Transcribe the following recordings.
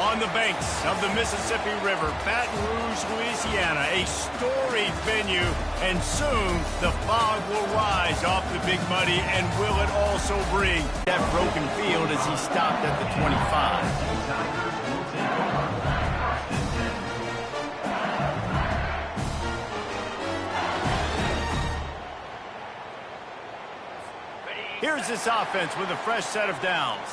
On the banks of the Mississippi River, Baton Rouge, Louisiana, a storied venue, and soon the fog will rise off the Big Muddy, and will it also bring that broken field as he stopped at the 25. Here's this offense with a fresh set of downs.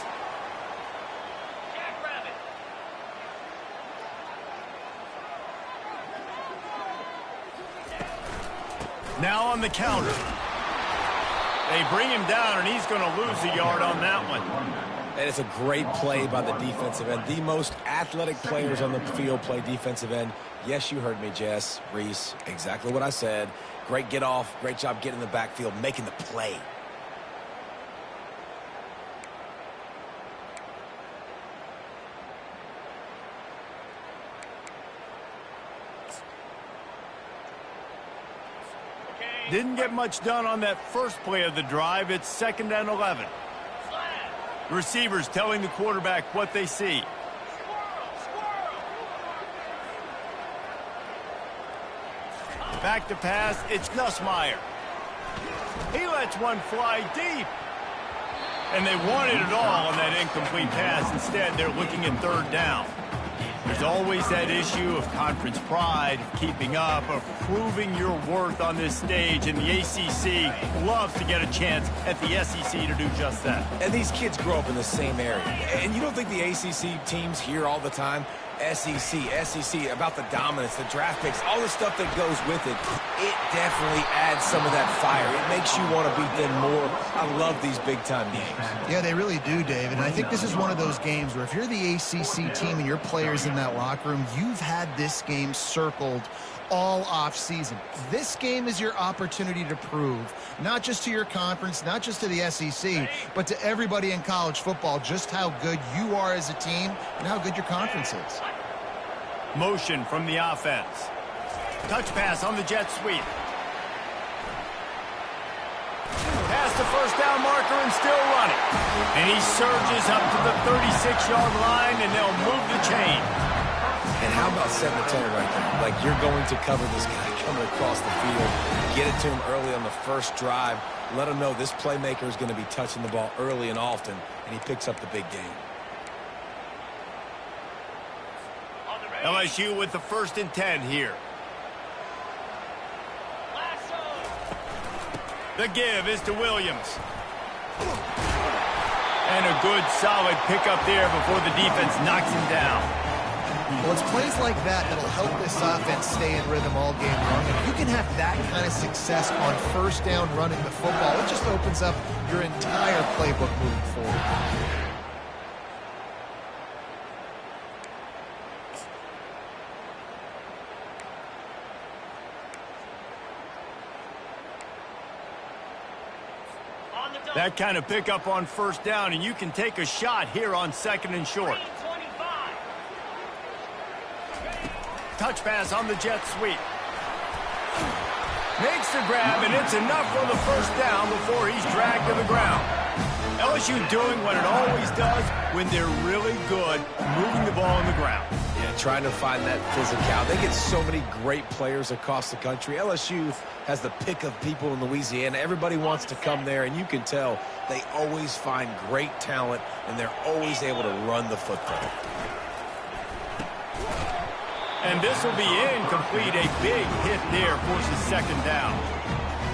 Now on the counter. They bring him down, and he's going to lose a yard on that one. And it's a great play by the defensive end. The most athletic players on the field play defensive end. Yes, you heard me, Jess, Reese. Exactly what I said. Great get off. Great job getting in the backfield, making the play. Didn't get much done on that first play of the drive. It's 2nd and 11. Receivers telling the quarterback what they see. Back to pass. It's Nussmeier. He lets one fly deep. And they wanted it all on that incomplete pass. Instead, they're looking at 3rd down. There's always that issue of conference pride, keeping up, of proving your worth on this stage, and the ACC loves to get a chance at the SEC to do just that. And these kids grow up in the same area. And you don't think the ACC teams hear all the time, SEC, about the dominance, the draft picks, all the stuff that goes with it. It definitely adds some of that fire. It makes you want to beat them more. I love these big-time games. Yeah, they really do, David. And I think this is one of those games where if you're the ACC team and your players in that locker room, you've had this game circled all off season. This game is your opportunity to prove, not just to your conference, not just to the SEC, but to everybody in college football, just how good you are as a team and how good your conference is. Motion from the offense. Touch pass on the jet sweep. Past the 1st down marker and still running. And he surges up to the 36-yard line, and they'll move the chain. And how about setting the tone right there? Like, you're going to cover this guy coming across the field. Get it to him early on the first drive. Let him know this playmaker is going to be touching the ball early and often, and he picks up the big game. LSU with the 1st and 10 here. The give is to Williams. And a good, solid pickup there before the defense knocks him down. Well, it's plays like that that'll help this offense stay in rhythm all game long. If you can have that kind of success on 1st down running the football, it just opens up your entire playbook moving forward. That kind of pickup on 1st down, and you can take a shot here on 2nd and short. Touch pass on the jet sweep. Makes the grab, and it's enough for the 1st down before he's dragged to the ground. LSU doing what it always does when they're really good, moving the ball on the ground. Yeah, trying to find that physicality. They get so many great players across the country. LSU has the pick of people in Louisiana. Everybody wants to come there, and you can tell they always find great talent, and they're always able to run the football. And this will be incomplete. A big hit there forces 2nd down.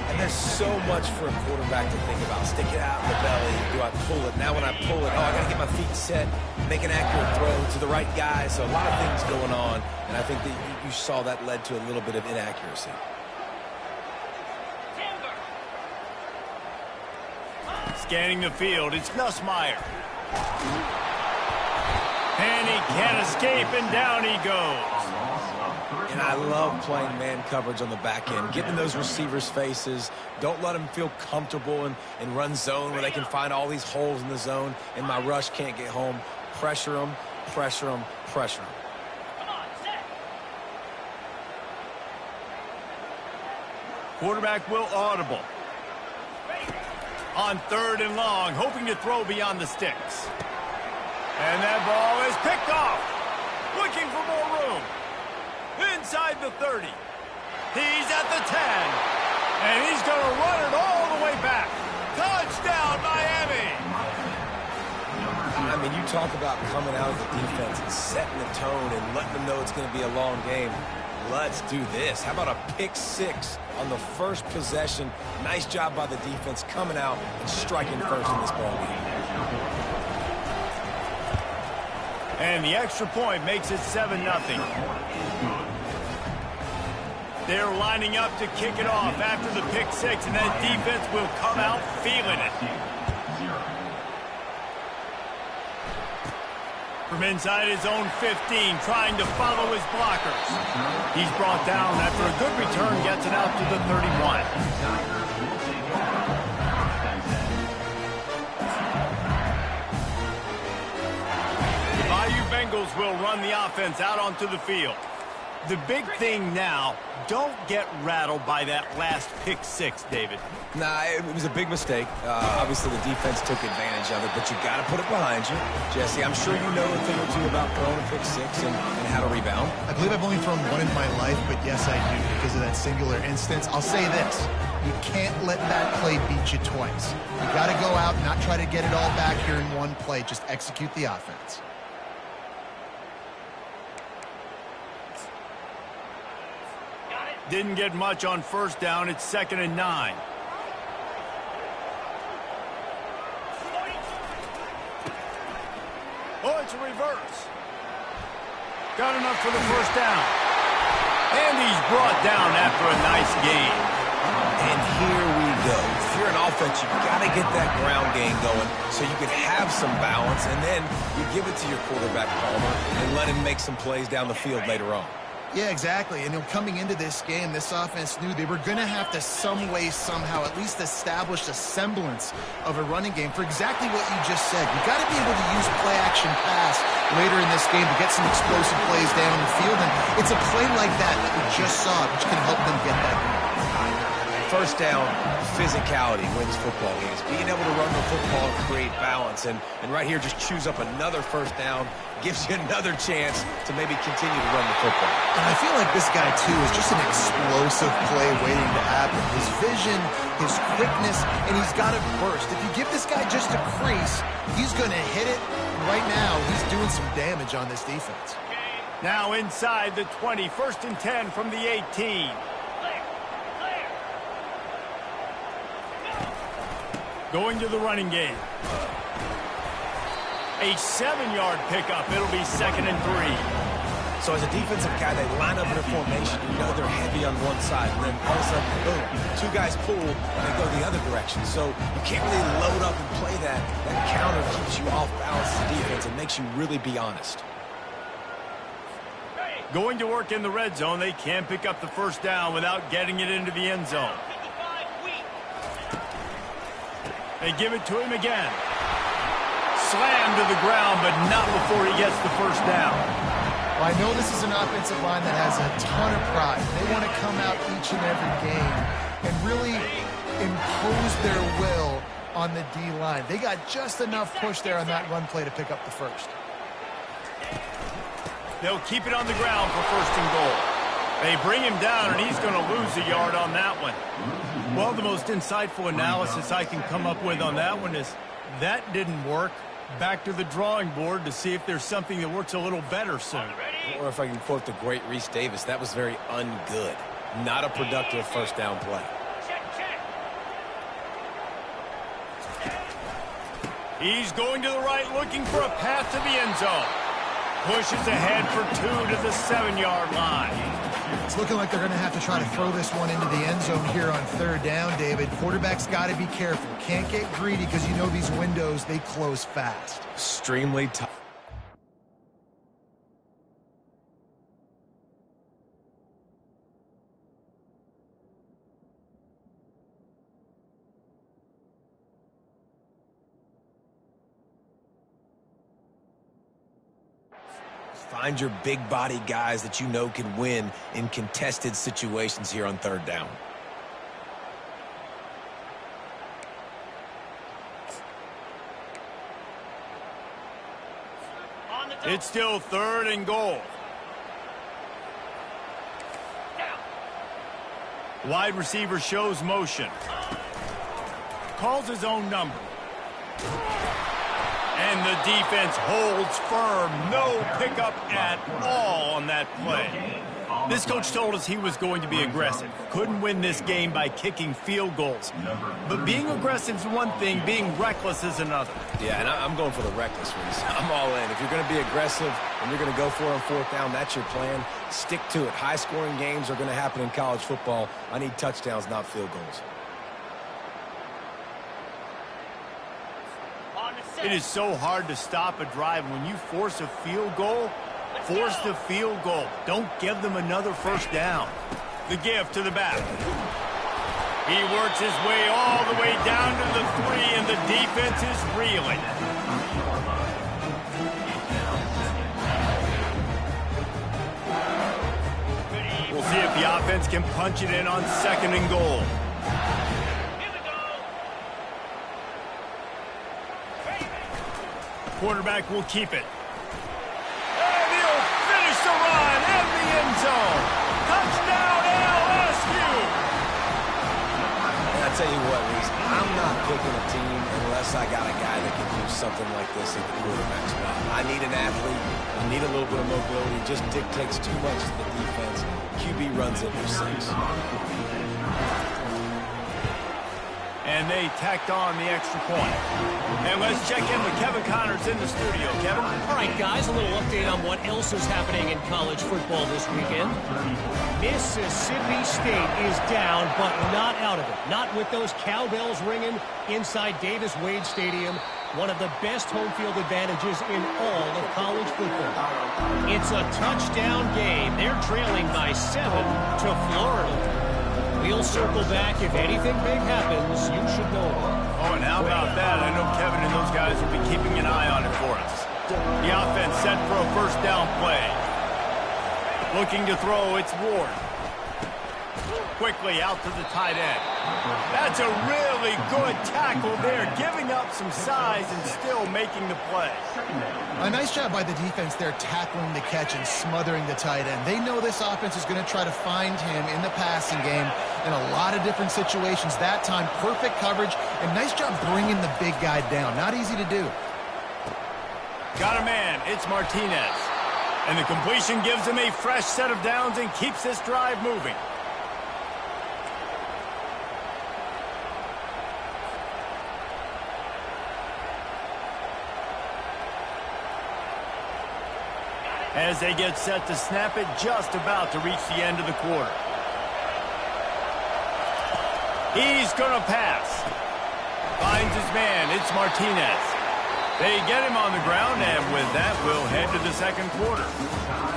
And there's so much for a quarterback to think about. Stick it out in the belly. Do I pull it? Now when I pull it, I got to get my feet set, make an accurate throw to the right guy. So a lot of things going on, and I think that you saw that led to a little bit of inaccuracy. Scanning the field, it's Nussmeier. And he can't escape, and down he goes. And I love playing man coverage on the back end, getting in those receivers' faces. Don't let them feel comfortable in run zone where they can find all these holes in the zone, and my rush can't get home. Pressure them, pressure them, pressure them. Quarterback will audible. On 3rd and long, hoping to throw beyond the sticks. And that ball is picked off. looking for more room. Inside the 30. He's at the 10. And he's going to run it all the way back. Touchdown, Miami! I mean, you talk about coming out of the defense and setting the tone and letting them know it's going to be a long game. Let's do this. How about a pick six on the first possession? Nice job by the defense coming out and striking first in this ballgame. And the extra point makes it 7-0. They're lining up to kick it off after the pick six, and that defense will come out feeling it. From inside his own 15, trying to follow his blockers. He's brought down after a good return, gets it out to the 31. The Bayou Bengals will run the offense out onto the field. The big thing now, don't get rattled by that last pick six, David. Nah, it was a big mistake. Obviously, the defense took advantage of it, but you got to put it behind you. Jesse, I'm sure you know a thing or two about throwing a pick six and how to rebound. I believe I've only thrown one in my life, but yes, I do because of that singular instance. I'll say this. You can't let that play beat you twice. You got to go out and not try to get it all back here in one play. Just execute the offense. Didn't get much on first down. It's 2nd and 9. Oh, it's a reverse. Got enough for the first down. And he's brought down after a nice gain. And here we go. If you're an offense, you've got to get that ground game going so you can have some balance, and then you give it to your quarterback, Palmer, and let him make some plays down the field later on. Yeah, exactly. And coming into this game, this offense knew they were going to have to some way, somehow, at least establish a semblance of a running game for exactly what you just said. You got to be able to use play-action pass later in this game to get some explosive plays down the field. And it's a play like that we just saw, which can help them get that going. First down, physicality wins football games. Being able to run the football and create balance. And right here, just choose up another first down, gives you another chance to maybe continue to run the football. And I feel like this guy, too, is just an explosive play waiting to happen. His vision, his quickness, and he's got a burst. If you give this guy just a crease, he's going to hit it. Right now, he's doing some damage on this defense. Now inside the 20, 1st and 10 from the 18. Going to the running game. A 7-yard pickup. It'll be 2nd and 3. So as a defensive guy, they line up in a formation. You know they're heavy on one side. And then all of a sudden, boom, 2 guys pull, and they go the other direction. So you can't really load up and play that. That counter keeps you off balance as a defense and makes you really be honest. Going to work in the red zone. They can't pick up the first down without getting it into the end zone. They give it to him again. Slammed to the ground, but not before he gets the first down. Well, I know this is an offensive line that has a ton of pride. They want to come out each and every game and really impose their will on the D-line. They got just enough push there on that run play to pick up the first. They'll keep it on the ground for 1st and goal. They bring him down, and he's going to lose a yard on that one. Well, the most insightful analysis I can come up with on that one is that didn't work. Back to the drawing board to see if there's something that works a little better soon. Or if I can quote the great Reese Davis, that was very ungood. Not a productive first down play. He's going to the right, looking for a path to the end zone. Pushes ahead for 2 to the 7-yard line. It's looking like they're going to have to try to throw this one into the end zone here on 3rd down, David. Quarterback's got to be careful. Can't get greedy because you know these windows, they close fast. Extremely tough. Find your big body guys that you know can win in contested situations here on 3rd down. It's still 3rd and goal. Wide receiver shows motion. Calls his own number. And the defense holds firm. No pickup at all on that play. This coach told us he was going to be aggressive. Couldn't win this game by kicking field goals. But being aggressive is one thing, being reckless is another. Yeah, and I'm going for the reckless ones. I'm all in. If you're going to be aggressive and you're going to go for it on 4th down, that's your plan. Stick to it. High-scoring games are going to happen in college football. I need touchdowns, not field goals. It is so hard to stop a drive. When you force a field goal, force the field goal. Don't give them another 1st down. The gift to the back. He works his way all the way down to the 3, and the defense is reeling. We'll see if the offense can punch it in on 2nd and goal. Quarterback will keep it. And he'll finish the run in the end zone. Touchdown, LSU! And I tell you what, Reese, I'm not picking a team unless I got a guy that can do something like this at the quarterback spot. I need an athlete. I need a little bit of mobility. It just dictates too much to the defense. QB runs it for 6. And they tacked on the extra point. And let's check in with Kevin Connors in the studio. Kevin? All right, guys, a little update on what else is happening in college football this weekend. Mississippi State is down, but not out of it. Not with those cowbells ringing inside Davis-Wade Stadium, one of the best home field advantages in all of college football. It's a touchdown game. They're trailing by 7 to Florida. We'll circle back. If anything big happens, you should know about it. Oh, and how about that? I know Kevin and those guys will be keeping an eye on it for us. The offense set for a 1st down play. Looking to throw, it's Ward. Quickly out to the tight end. That's a really good tackle there, giving up some size and still making the play. A nice job by the defense there, tackling the catch and smothering the tight end. They know this offense is going to try to find him in the passing game in a lot of different situations. That time, perfect coverage, and nice job bringing the big guy down. Not easy to do. Got a man. It's Martinez. And the completion gives him a fresh set of downs and keeps this drive moving. As they get set to snap it, just about to reach the end of the quarter. He's going to pass. Finds his man. It's Martinez. They get him on the ground, and with that, we'll head to the 2nd quarter.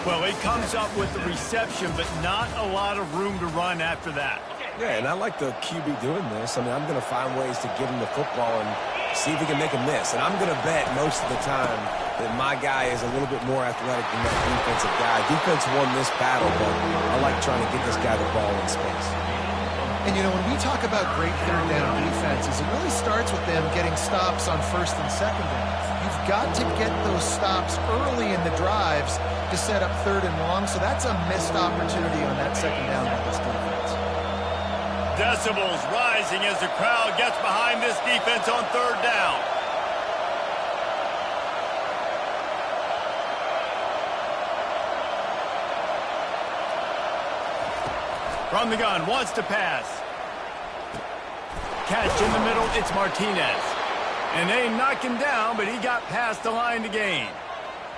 Well, he comes up with the reception, but not a lot of room to run after that. Yeah, and I like the QB doing this. I mean, I'm going to find ways to give him the football and see if he can make a miss. And I'm going to bet most of the time that my guy is a little bit more athletic than that defensive guy. Defense won this battle, but I like trying to get this guy the ball in space. And, you know, when we talk about great 3rd down defenses, it really starts with them getting stops on 1st and 2nd down. You've got to get those stops early in the drives to set up 3rd and long, so that's a missed opportunity on that 2nd down by this defense. Decibels rising as the crowd gets behind this defense on 3rd down. From the gun, wants to pass. Catch in the middle, it's Martinez. And they knock him down, but he got past the line to gain.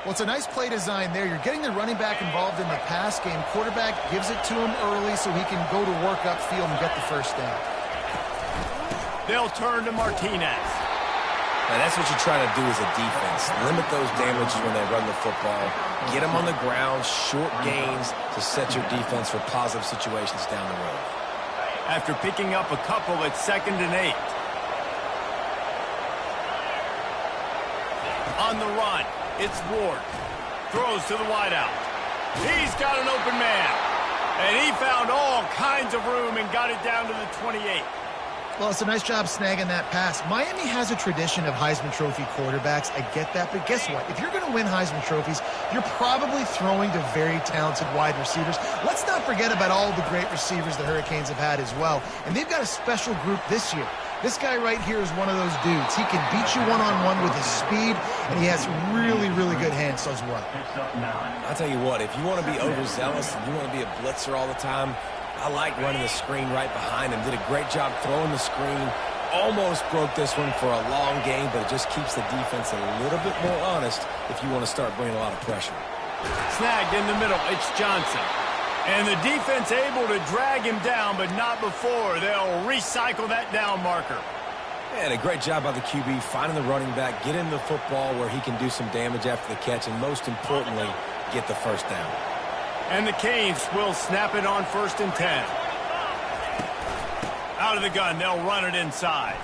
Well, it's a nice play design there. You're getting the running back involved in the pass game. Quarterback gives it to him early so he can go to work upfield and get the 1st down. They'll turn to Martinez. Now, that's what you're trying to do as a defense. Limit those damages when they run the football. Get them on the ground, short gains to set your defense for positive situations down the road. After picking up a couple at 2nd and 8. On the run, it's Ward. Throws to the wideout. He's got an open man. And he found all kinds of room and got it down to the 28. Well, it's a nice job snagging that pass. Miami has a tradition of Heisman Trophy quarterbacks. I get that, but guess what? If you're going to win Heisman Trophies, you're probably throwing to very talented wide receivers. Let's not forget about all the great receivers the Hurricanes have had as well. And they've got a special group this year. This guy right here is one of those dudes. He can beat you one-on-one with his speed, and he has really, really good hands as well. I'll tell you what, if you want to be overzealous and you want to be a blitzer all the time, I like running the screen right behind him. Did a great job throwing the screen. Almost broke this one for a long game, but it just keeps the defense a little bit more honest if you want to start bringing a lot of pressure. Snagged in the middle. It's Johnson. And the defense able to drag him down, but not before. They'll recycle that down marker. And a great job by the QB finding the running back, get him the football where he can do some damage after the catch, and most importantly, get the first down. And the Canes will snap it on 1st and 10. Out of the gun, they'll run it inside.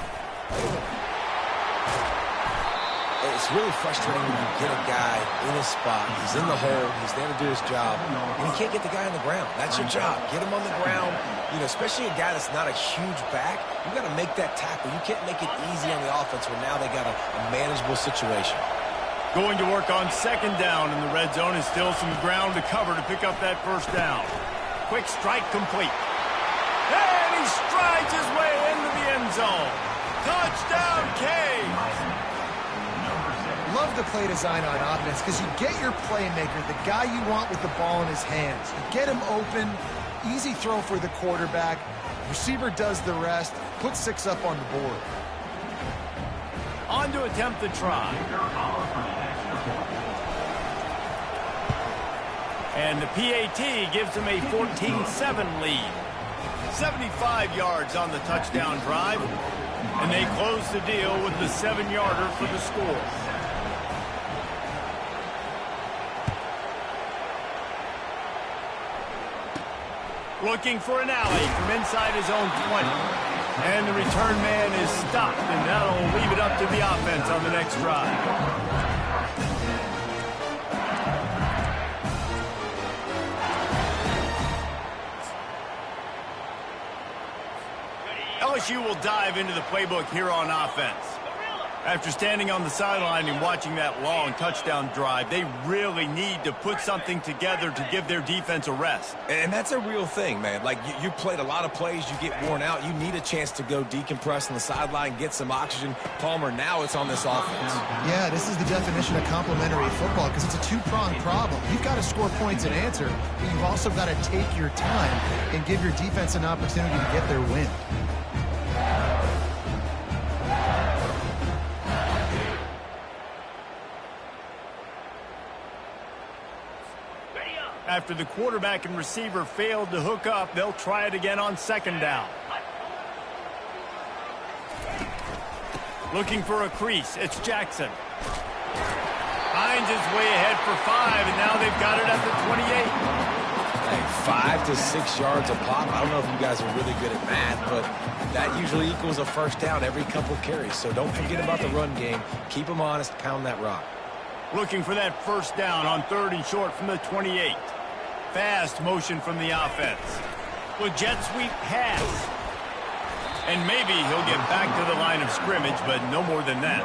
It's really frustrating when you get a guy in his spot. He's in the hole. He's there to do his job. And you can't get the guy on the ground. That's your job. Get him on the ground. You know, especially a guy that's not a huge back. You got to make that tackle. You can't make it easy on the offense when now they got a manageable situation. Going to work on 2nd down in the red zone, and still some ground to cover to pick up that 1st down. Quick strike complete. And he strides his way into the end zone. Touchdown, Canes! Love the play design on offense because you get your playmaker, the guy you want with the ball in his hands. You get him open, easy throw for the quarterback. Receiver does the rest, put 6 up on the board. On to attempt the try. And the PAT gives him a 14-7 lead. 75 yards on the touchdown drive. And they close the deal with the 7-yarder for the score. Looking for an alley from inside his own 20. And the return man is stopped, and that'll leave it up to the offense on the next drive. LSU will dive into the playbook here on offense. After standing on the sideline and watching that long touchdown drive, they really need to put something together to give their defense a rest. And that's a real thing, man. Like, you played a lot of plays, you get worn out, you need a chance to go decompress on the sideline, get some oxygen. Palmer, now it's on this offense. Yeah, this is the definition of complementary football because it's a two-pronged problem. You've got to score points and answer, but you've also got to take your time and give your defense an opportunity to get their win. After the quarterback and receiver failed to hook up, they'll try it again on 2nd down. Looking for a crease, it's Jackson. Finds his way ahead for 5, and now they've got it at the 28. Hey, 5 to 6 yards a pop. I don't know if you guys are really good at math, but that usually equals a 1st down every couple carries. So don't forget about the run game. Keep them honest, pound that rock. Looking for that 1st down on 3rd and short from the 28. Fast motion from the offense. With jet sweep pass. And maybe he'll get back to the line of scrimmage, but no more than that.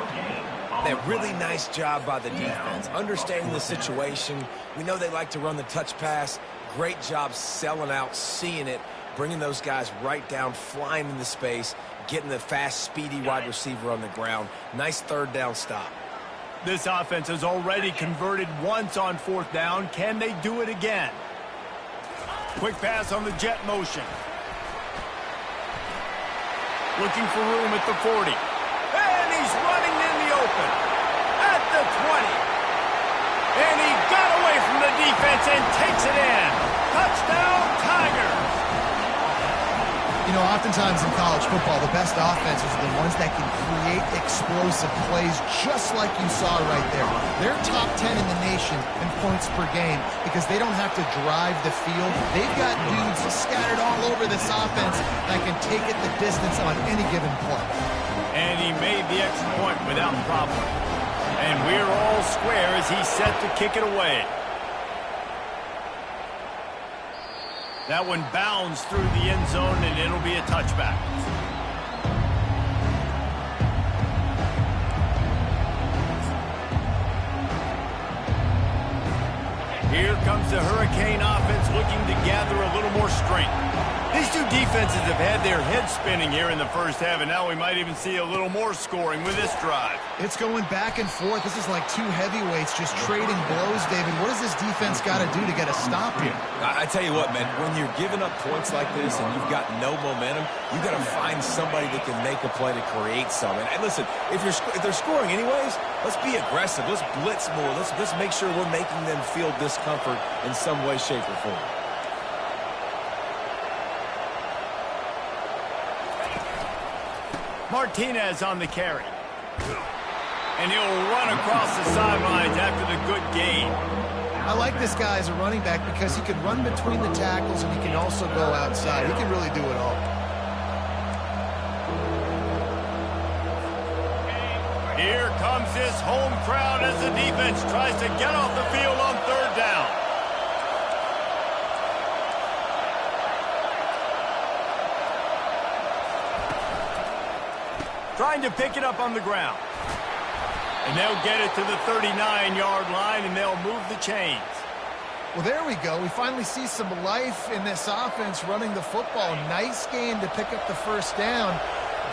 That really nice job by the defense, understanding the situation. We know they like to run the touch pass. Great job selling out, seeing it, bringing those guys right down, flying into space, getting the fast, speedy wide receiver on the ground. Nice 3rd down stop. This offense has already converted once on 4th down. Can they do it again? Quick pass on the jet motion. Looking for room at the 40. And he's running in the open. At the 20. And he got away from the defense and takes it in. Touchdown, Tigers. You know, oftentimes in college football, the best offenses are the ones that can create explosive plays just like you saw right there. They're top 10 in the nation in points per game because they don't have to drive the field. They've got dudes scattered all over this offense that can take it the distance on any given play. And he made the extra point without problem. And we're all square as he's set to kick it away. That one bounds through the end zone, and it'll be a touchback. Here comes the Hurricane offense looking to gather a little more strength. These two defenses have had their heads spinning here in the first half, and now we might even see a little more scoring with this drive. It's going back and forth. This is like two heavyweights just trading blows, David. What does this defense got to do to get a stop here? I tell you what, man, when you're giving up points like this and you've got no momentum, you got to find somebody that can make a play to create some. And listen, if they're scoring anyways, let's be aggressive. Let's blitz more. Let's make sure we're making them feel discomfort in some way, shape, or form. Martinez on the carry. And he'll run across the sidelines after the good gain. I like this guy as a running back because he can run between the tackles and he can also go outside. He can really do it all. Here comes this home crowd as the defense tries to get off the field on third down. Trying to pick it up on the ground. And they'll get it to the 39-yard line, and they'll move the chains. Well, there we go. We finally see some life in this offense running the football. Nice game to pick up the first down.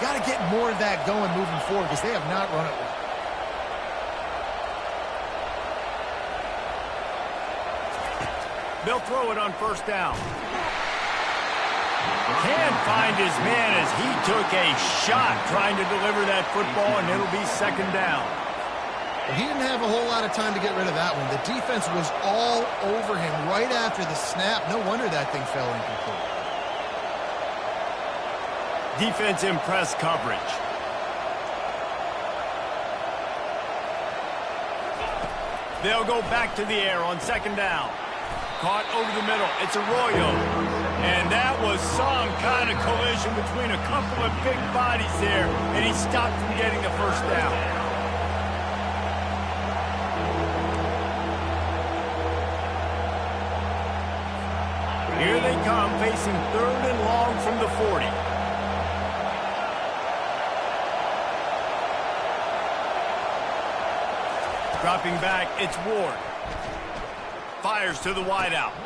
Got to get more of that going moving forward because they have not run it well. They'll throw it on first down. Can't find his man as he took a shot trying to deliver that football, and it'll be second down. Well, he didn't have a whole lot of time to get rid of that one. The defense was all over him right after the snap. No wonder that thing fell incomplete. Defense in press coverage. They'll go back to the air on second down. Caught over the middle. It's Arroyo. And that was some kind of collision between a couple of big bodies there, and he stopped from getting the first down. Here they come, facing third and long from the 40. Dropping back, it's Ward. Fires to the wideout.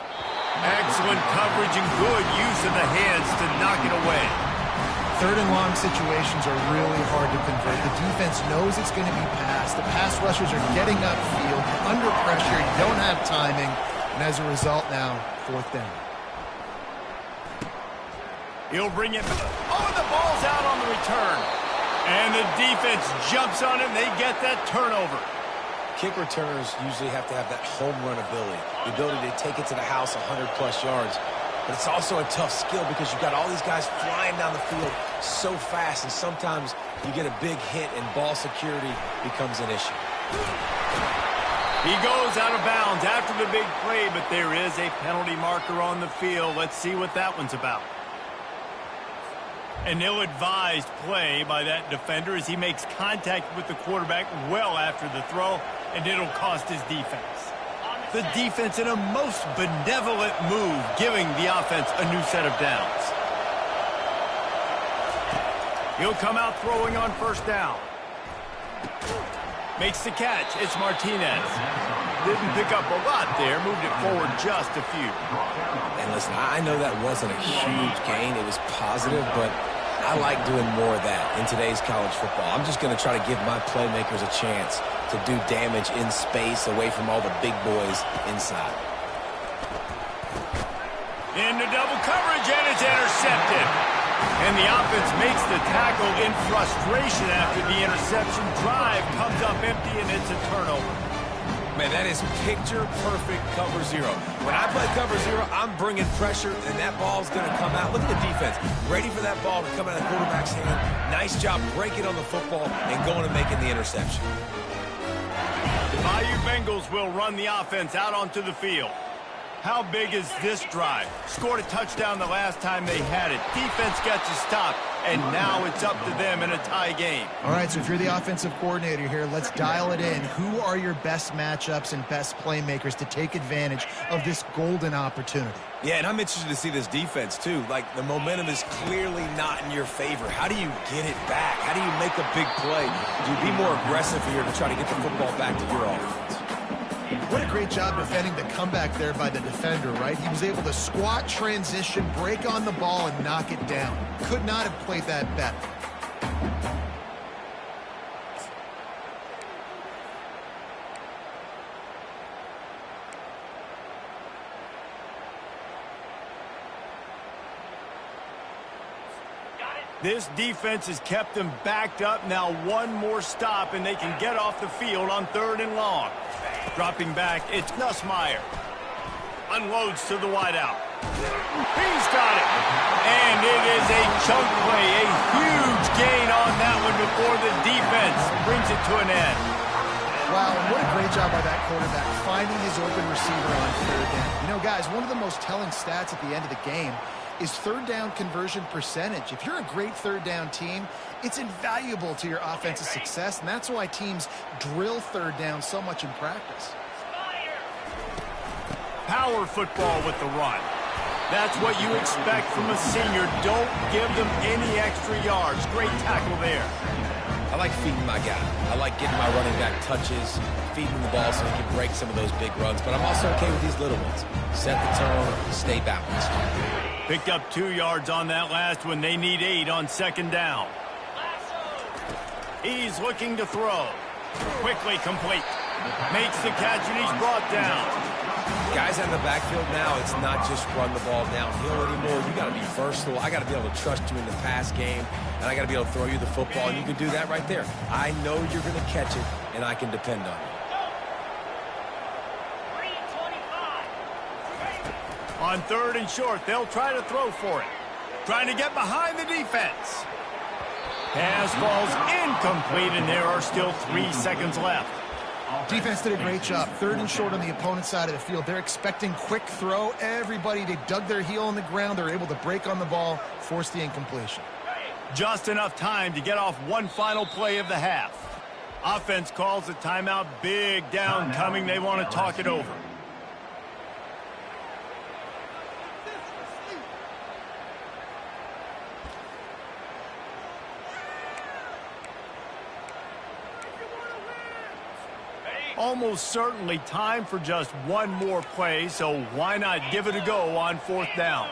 Excellent coverage and good use of the hands to knock it away. Third and long situations are really hard to convert. The defense knows it's going to be passed. The pass rushers are getting upfield, under pressure, don't have timing, and as a result now, fourth down. He'll bring it. Oh, the ball's out on the return. And the defense jumps on it, and they get that turnover. Kick returners usually have to have that home run ability, the ability to take it to the house 100-plus yards. But it's also a tough skill because you've got all these guys flying down the field so fast, and sometimes you get a big hit and ball security becomes an issue. He goes out of bounds after the big play, but there is a penalty marker on the field. Let's see what that one's about. An ill-advised play by that defender as he makes contact with the quarterback well after the throw, and it'll cost his defense. The defense in a most benevolent move, giving the offense a new set of downs. He'll come out throwing on first down. Makes the catch. It's Martinez. Didn't pick up a lot there. Moved it forward just a few. And listen, I know that wasn't a huge gain. It was positive, but I like doing more of that in today's college football. I'm just going to try to give my playmakers a chance to do damage in space away from all the big boys inside. Into double coverage, and it's intercepted. And the offense makes the tackle in frustration after the interception. Drive comes up empty, and it's a turnover. Man, that is picture-perfect cover zero. When I play cover zero, I'm bringing pressure, and that ball's going to come out. Look at the defense. Ready for that ball to come out of the quarterback's hand. Nice job breaking on the football and going and making the interception. The Bayou Bengals will run the offense out onto the field. How big is this drive? Scored a touchdown the last time they had it. Defense gets a stop, and now it's up to them in a tie game. All right, so if you're the offensive coordinator here, let's dial it in. Who are your best matchups and best playmakers to take advantage of this golden opportunity? Yeah, and I'm interested to see this defense, too. Like, the momentum is clearly not in your favor. How do you get it back? How do you make a big play? Do you be more aggressive here to try to get the football back to your offense? What a great job defending the comeback there by the defender, right? He was able to squat, transition, break on the ball, and knock it down. Could not have played that better. This defense has kept them backed up. Now one more stop, and they can get off the field on 3rd and long. Dropping back, it's Nussmeier. Unloads to the wideout. He's got it. And it is a chunk play, a huge gain on that one before the defense brings it to an end. Wow, and what a great job by that quarterback finding his open receiver on 3rd down. You know, guys, one of the most telling stats at the end of the game is 3rd down conversion percentage. If you're a great 3rd down team, it's invaluable to your offensive success, and that's why teams drill 3rd down so much in practice. Power football with the run. That's what you expect from a senior. Don't give them any extra yards. Great tackle there. I like feeding my guy. I like getting my running back touches, feeding the ball so he can break some of those big runs, but I'm also okay with these little ones. Set the tone, stay balanced. Picked up 2 yards on that last one. They need 8 on 2nd down. He's looking to throw. Quickly complete. Makes the catch, and he's brought down. Guys in the backfield now, it's not just run the ball downhill anymore. You got to be versatile. I got to be able to trust you in the pass game, and I got to be able to throw you the football, and you can do that right there. I know you're going to catch it, and I can depend on you. On 3rd and short, they'll try to throw for it. Trying to get behind the defense. Pass falls incomplete, and there are still 3 seconds left. Defense did a great job. 3rd and short on the opponent's side of the field. They're expecting quick throw. Everybody, they dug their heel on the ground. They're able to break on the ball, force the incompletion. Just enough time to get off one final play of the half. Offense calls a timeout. Big down coming. They want to talk it over. Almost certainly time for just one more play, so why not give it a go on 4th down?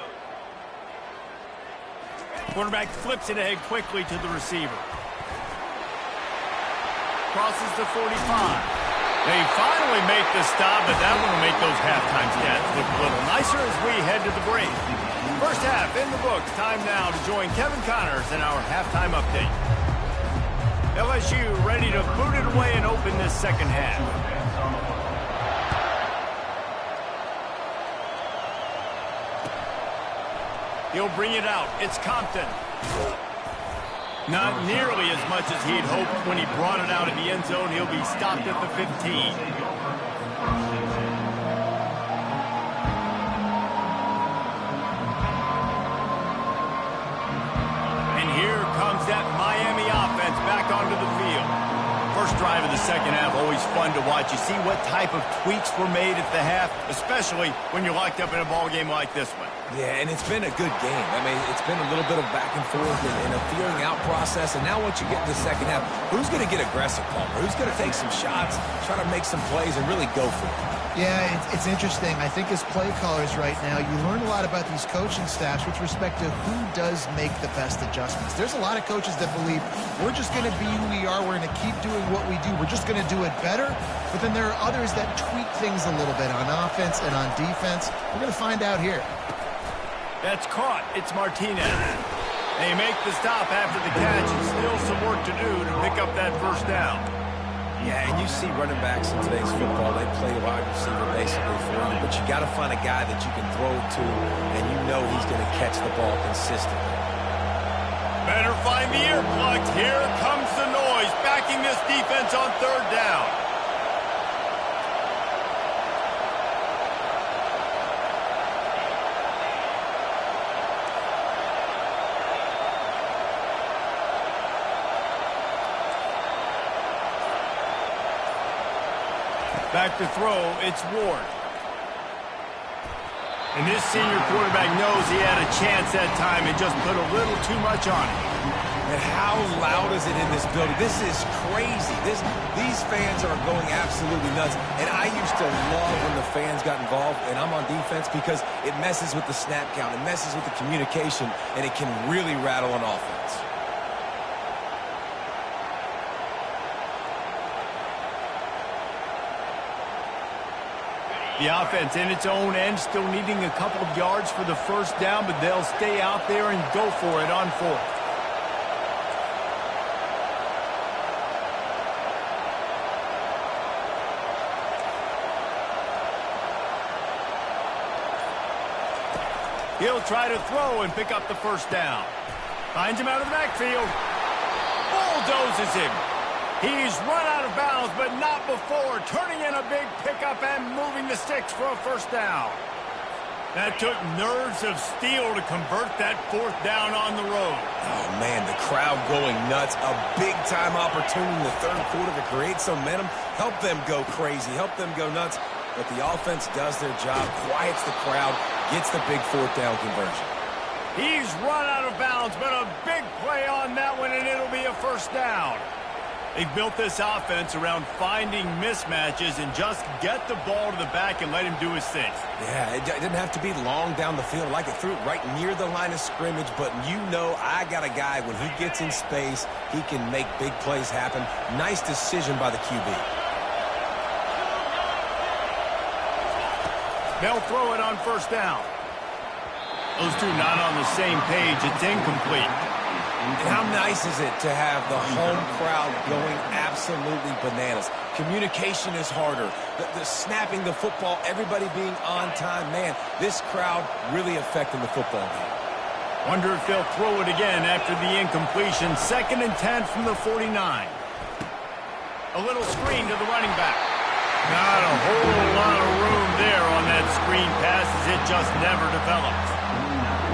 Quarterback flips it ahead quickly to the receiver. Crosses the 45. They finally make the stop, but that one will make those halftime stats look a little nicer as we head to the break. First half in the books. Time now to join Kevin Connors in our halftime update. LSU ready to boot it away and open this 2nd half. He'll bring it out. It's Compton. Not nearly as much as he'd hoped when he brought it out in the end zone. He'll be stopped at the 15. And here comes that Miami offense back onto the field. First drive of the 2nd half, always fun to watch. You see what type of tweaks were made at the half, especially when you're locked up in a ball game like this one. Yeah, and it's been a good game. I mean, it's been a little bit of back and forth and a feeling out process. And now once you get in the 2nd half, who's going to get aggressive, Palmer? Who's going to take some shots, try to make some plays, and really go for it? Yeah, it's interesting. I think as play callers right now, you learn a lot about these coaching staffs with respect to who does make the best adjustments. There's a lot of coaches that believe we're just going to be who we are. We're going to keep doing what we do. We're just going to do it better. But then there are others that tweak things a little bit on offense and on defense. We're going to find out here. That's caught. It's Martinez. They make the stop after the catch, and still some work to do to pick up that 1st down. Yeah, and you see running backs in today's football, they play wide receiver basically for you, but you got to find a guy that you can throw to, and you know he's going to catch the ball consistently. Better find the earplugs. Here comes the noise, backing this defense on 3rd down. Back to throw, it's Ward. And this senior quarterback knows he had a chance that time and just put a little too much on it. And how loud is it in this building? This is crazy. These fans are going absolutely nuts. And I used to love when the fans got involved, and I'm on defense, because it messes with the snap count, it messes with the communication, and it can really rattle an offense. The offense in its own end, still needing a couple of yards for the first down, but they'll stay out there and go for it on fourth. He'll try to throw and pick up the first down. Finds him out of the backfield. Bulldozes him. He's run out of bounds, but not before turning in a big pickup and moving the sticks for a first down. That took nerves of steel to convert that fourth down on the road. Oh, man, the crowd going nuts. A big-time opportunity in the third quarter to create some momentum. Help them go crazy. Help them go nuts. But the offense does their job, quiets the crowd, gets the big fourth down conversion. He's run out of bounds, but a big play on that one, and it'll be a first down. They built this offense around finding mismatches and just get the ball to the back and let him do his thing. Yeah, it didn't have to be long down the field. Like it threw it right near the line of scrimmage, but you know I got a guy, when he gets in space, he can make big plays happen. Nice decision by the QB. They'll throw it on first down. Those two not on the same page. It's incomplete. And how nice is it to have the home crowd going absolutely bananas? Communication is harder. The snapping the football, everybody being on time. Man, this crowd really affecting the football game. Wonder if they'll throw it again after the incompletion. 2nd and 10 from the 49. A little screen to the running back. Not a whole lot of room there on that screen pass, as it just never developed.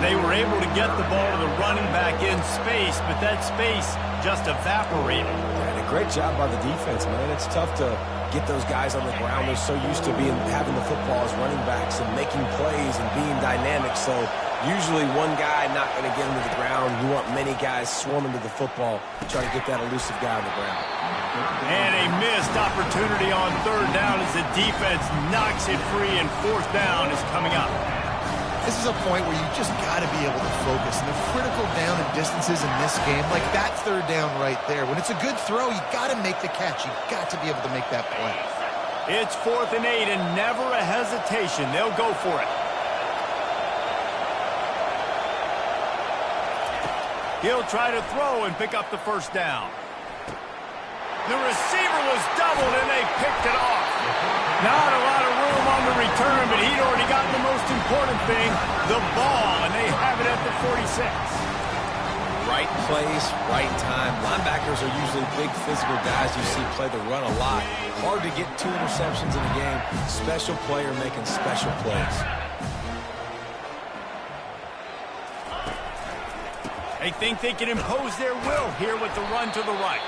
They were able to get the ball to the running back in space, but that space just evaporated. And a great job by the defense, man. It's tough to get those guys on the ground. They're so used to having the football as running backs and making plays and being dynamic. So usually one guy not going to get him to the ground. You want many guys swarming to the football, trying to get that elusive guy on the ground. And a missed opportunity on third down as the defense knocks it free, and fourth down is coming up. This is a point where you just got to be able to focus. And the critical down and distances in this game, like that third down right there, when it's a good throw, you got to make the catch. You got to be able to make that play. It's 4th and 8, and never a hesitation. They'll go for it. He'll try to throw and pick up the first down. The receiver was doubled, and they picked it off. Not a lot of room on the return, but he'd already gotten the most important thing, the ball, and they have it at the 46. Right place, right time. Linebackers are usually big physical guys you see play the run a lot. Hard to get 2 interceptions in a game. Special player making special plays. They think they can impose their will here with the run to the right.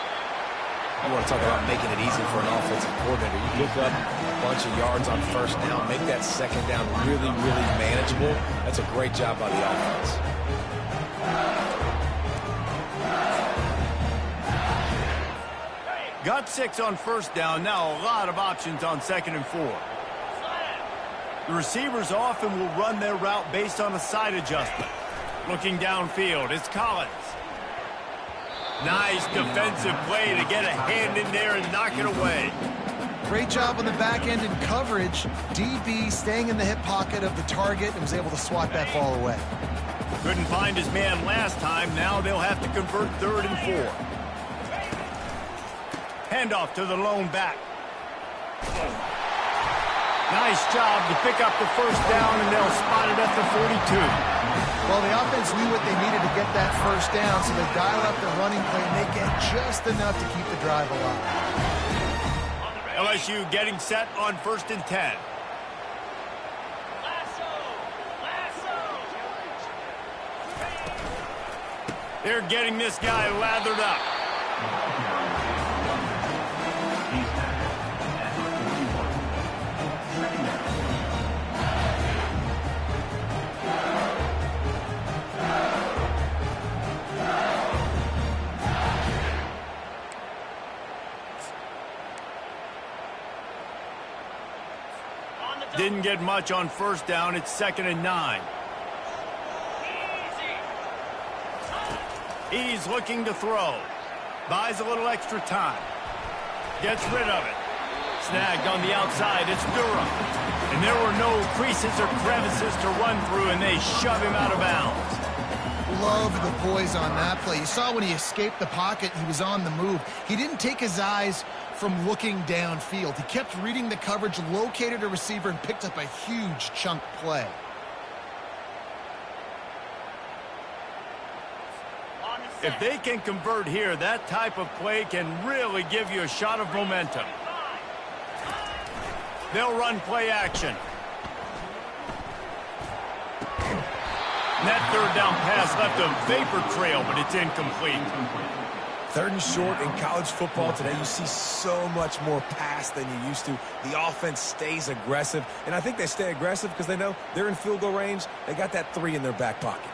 You want to talk about making it easy for an offensive coordinator. You pick up a bunch of yards on first down, make that second down really, really manageable. That's a great job by the offense. Got 6 on first down. Now a lot of options on 2nd and 4. The receivers often will run their route based on a side adjustment. Looking downfield, it's Collins. Nice defensive play to get a hand in there and knock it away. Great job on the back end in coverage. DB staying in the hip pocket of the target and was able to swat that ball away. Couldn't find his man last time. Now they'll have to convert 3rd and 4. Handoff to the lone back. Nice job to pick up the first down, and they'll spot it at the 42. Well, the offense knew what they needed to get that first down, so they dial up the running play, and they get just enough to keep the drive alive. LSU getting set on 1st and 10. They're getting this guy lathered up. Didn't get much on first down. It's 2nd and 9. He's looking to throw. Buys a little extra time. Gets rid of it. Snagged on the outside. It's Durham. And there were no creases or crevices to run through, and they shove him out of bounds. Love the poise on that play. You saw when he escaped the pocket, he was on the move. He didn't take his eyes from looking downfield. He kept reading the coverage, located a receiver, and picked up a huge chunk play. If they can convert here, that type of play can really give you a shot of momentum. They'll run play action. And that 3rd down pass left a vapor trail, but it's incomplete. 3rd and short in college football today, you see so much more pass than you used to. The offense stays aggressive, and I think they stay aggressive because they know they're in field goal range. They got that 3 in their back pocket.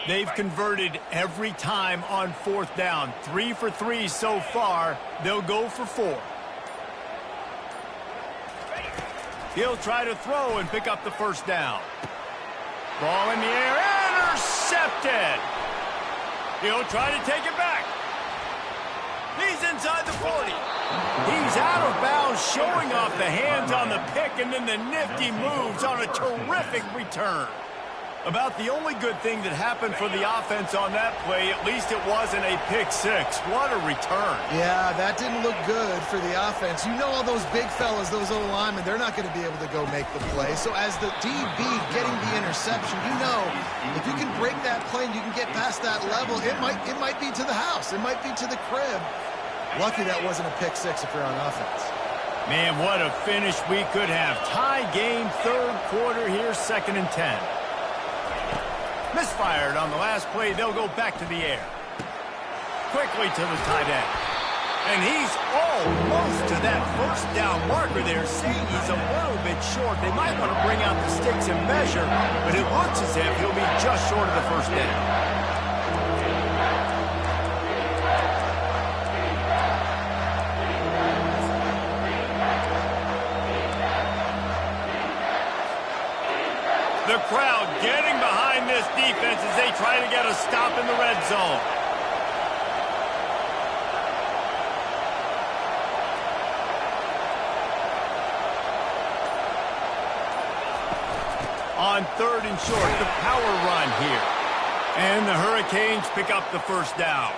They've converted every time on 4th down. 3 for 3 so far. They'll go for 4. He'll try to throw and pick up the 1st down. Ball in the air. Intercepted. He'll try to take it back. He's inside the 40. He's out of bounds, showing off the hands on the pick, and then the nifty moves on a terrific return. About the only good thing that happened for the offense on that play, at least it wasn't a pick 6. What a return. Yeah, that didn't look good for the offense. You know all those big fellas, those old linemen, they're not going to be able to go make the play. So as the DB getting the interception, you know, if you can break that play and you can get past that level, it might be to the house. It might be to the crib. Lucky that wasn't a pick 6 if you're on offense. Man, what a finish we could have. Tie game, 3rd quarter here, 2nd and 10. Misfired on the last play. They'll go back to the air. Quickly to the tight end. And he's almost to that 1st down marker there, saying he's a little bit short. They might want to bring out the sticks and measure, but it looks as if he'll be just short of the 1st down. The crowd getting behind this defense as they try to get a stop in the red zone. On 3rd and short, the power run here. And the Hurricanes pick up the 1st down.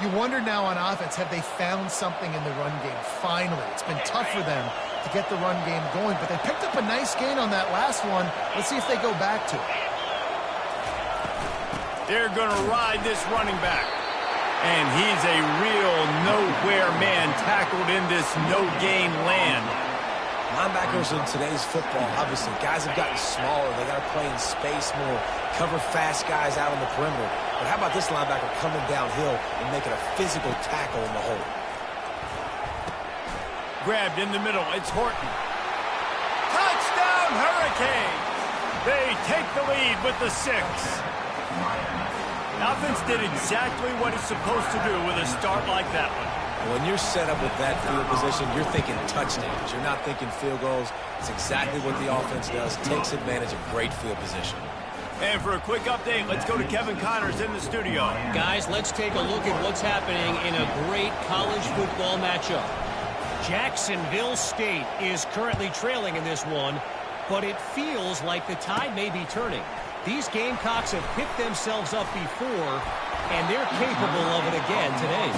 You wonder now on offense, have they found something in the run game? Finally, it's been tough for them to get the run game going, but they picked up a nice gain on that last one. Let's see if they go back to it. They're going to ride this running back. And he's a real nowhere man tackled in this no-gain land. Linebackers in today's football, obviously, guys have gotten smaller. They got to play in space more, cover fast guys out on the perimeter. But how about this linebacker coming downhill and making a physical tackle in the hole? Grabbed in the middle. It's Horton. Touchdown, Hurricanes! They take the lead with the 6. Offense did exactly what it's supposed to do with a start like that one. When you're set up with that field position, you're thinking touchdowns. You're not thinking field goals. It's exactly what the offense does. Takes advantage of great field position. And for a quick update, let's go to Kevin Connors in the studio. Guys, let's take a look at what's happening in a great college football matchup. Jacksonville State is currently trailing in this one, but it feels like the tide may be turning. These Gamecocks have picked themselves up before, and they're capable of it again today.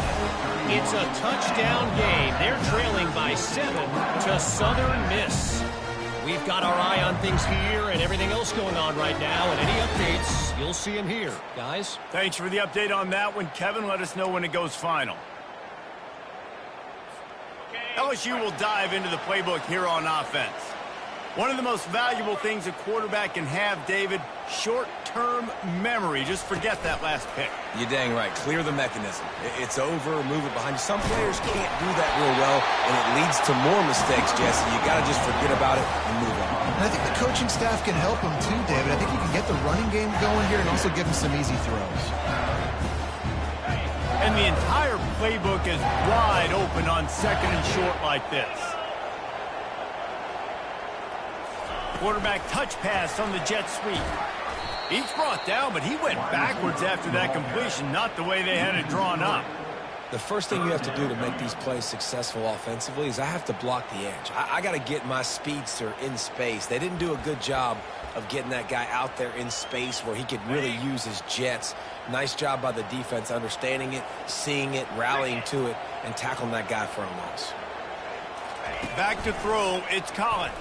It's a touchdown game. They're trailing by 7 to Southern Miss. We've got our eye on things here and everything else going on right now, and any updates, you'll see them here. Guys? Thanks for the update on that one, Kevin. Let us know when it goes final. LSU will dive into the playbook here on offense. One of the most valuable things a quarterback can have, David, short-term memory. Just forget that last pick. You're dang right. Clear the mechanism. It's over, move it behind you. Some players can't do that real well, and it leads to more mistakes, Jesse. You got to just forget about it and move on. And I think the coaching staff can help him too, David. I think you can get the running game going here and also give him some easy throws. And the entire playbook is wide open on second and short like this. Quarterback touch pass on the jet sweep. He's brought down, but he went backwards after that completion, not the way they had it drawn up. The first thing you have to do to make these plays successful offensively is I have to block the edge. I got to get my speedster in space. They didn't do a good job of getting that guy out there in space where he could really use his jets. Nice job by the defense understanding it, seeing it, rallying to it, and tackling that guy for a loss. Back to throw, it's Collins.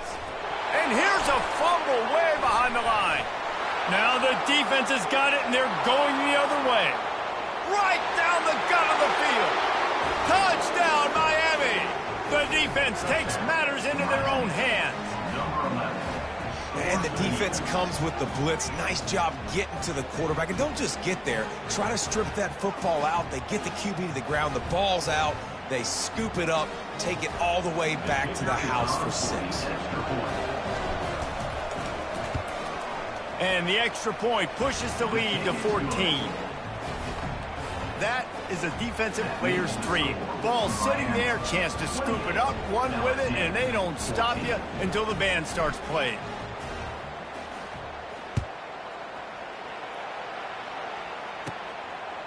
And here's a fumble way behind the line. Now the defense has got it, and they're going the other way. Right down the gut of the field. Touchdown, Miami. The defense takes matters into their own hands. And the defense comes with the blitz. Nice job getting to the quarterback. And don't just get there. Try to strip that football out. They get the QB to the ground. The ball's out. They scoop it up, take it all the way back to the house for 6. And the extra point pushes the lead to 14. That is a defensive player's dream. Ball sitting there, chance to scoop it up, run with it, and they don't stop you until the band starts playing.